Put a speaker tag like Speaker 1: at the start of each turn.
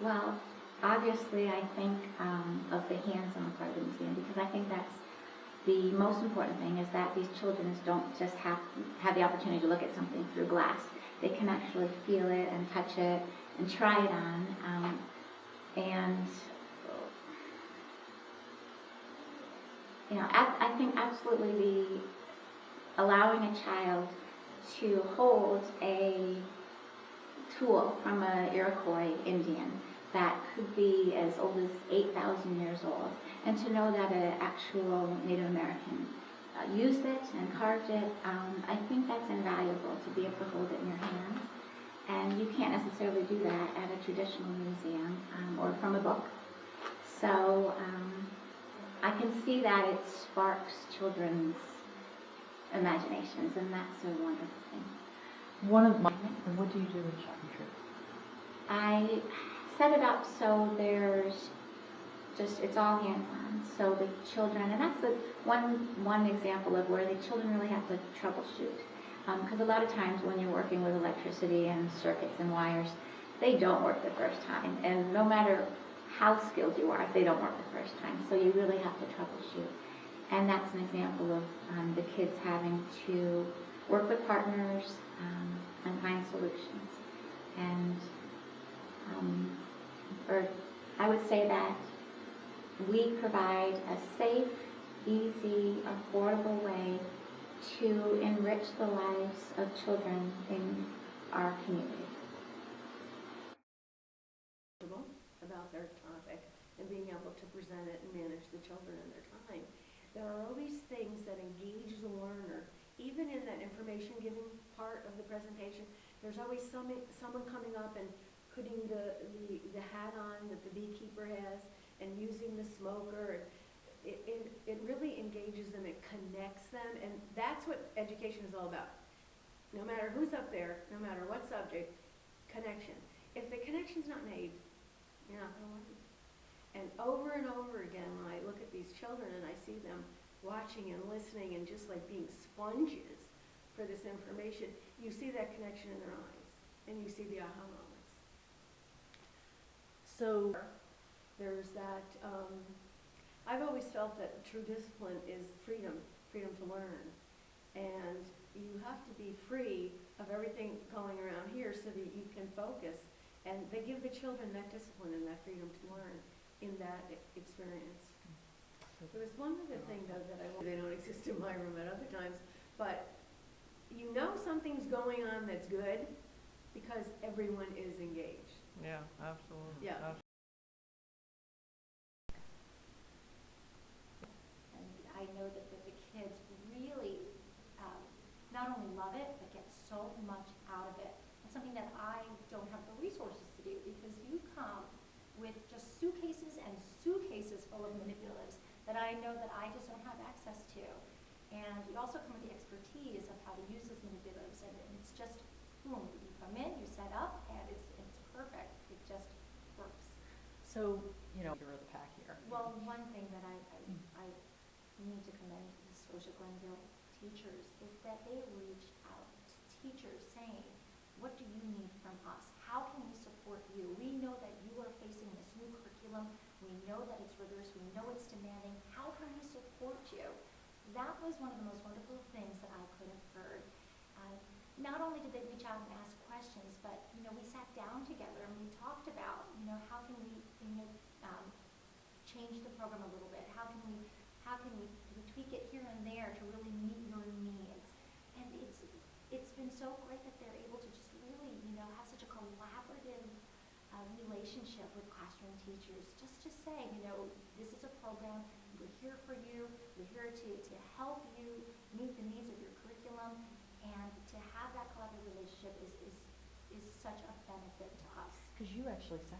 Speaker 1: Well, obviously, I think of the hands-on part of the museum, because I think that's the most important thing, is that these children don't just have the opportunity to look at something through glass. They can actually feel it and touch it and try it on. And I think absolutely allowing a child to hold a tool from an Iroquois Indian that could be as old as 8,000 years old, and to know that an actual Native American used it and carved it, I think that's invaluable, to be able to hold it in your hands. And you can't necessarily do that at a traditional museum or from a book. So I can see that it sparks children's imaginations, and that's a wonderful thing.
Speaker 2: And what do you do with Shopping Trip?
Speaker 1: I set it up so it's all hands-on. So the children, and that's the one example of where the children really have to troubleshoot. Because a lot of times when you're working with electricity and circuits and wires, they don't work the first time. And no matter how skilled you are, they don't work the first time. So you really have to troubleshoot. And that's an example of the kids having to work with partners and find solutions. And I would say that we provide a safe, easy, affordable way to enrich the lives of children in our community.
Speaker 3: About their topic and being able to present it and manage the children and their time. There are always things that engage the learner. Even in that information giving part of the presentation, there's always someone coming up and putting the hat on that the beekeeper has and using the smoker. It really engages them, it connects them, and that's what education is all about. No matter who's up there, no matter what subject, connection. If the connection's not made, you're not going to learn. And over again, when I look at these children and I see them watching and listening and just like being sponges for this information, you see that connection in their eyes and you see the aha moments. So there's that, I've always felt that true discipline is freedom to learn. And you have to be free of everything going around here so that you can focus. And they give the children that discipline and that freedom to learn in that experience. There was one other thing, though, that they don't exist in my room at other times, but you know something's going on that's good because everyone is engaged.
Speaker 2: Yeah, absolutely.
Speaker 3: Yeah.
Speaker 4: And I know that the kids really not only love it, but get so much out of it. It's something that I don't have the resources to do, because you come with just suitcases and suitcases full of manipulatives that I know that I just don't have access to. And you also come with the expertise of how to use those manipulatives, and it's just, boom, you come in, you set up, and it's perfect. It just works.
Speaker 2: So, you're the pack here.
Speaker 4: Well, one thing that I need to commend the Scotia Glenville teachers is that they reached out to teachers saying, what do you need from us? How can we support you? We know that you are facing this new curriculum. We know that it's rigorous. We know it's demanding. How can we support you? That was one of the most wonderful things that I could have heard. Not only did they reach out and ask questions, but we sat down together and we talked about how can we change the program a little bit? How can we tweak it here and there to really meet your needs? And it's been so great that they're able to just really have such a collaborative relationship with classroom teachers. Just to say, this is a program. We're here for you. We're here to help you meet the needs of your curriculum, and to have that collaborative relationship is such a benefit to us.
Speaker 2: Because you actually sat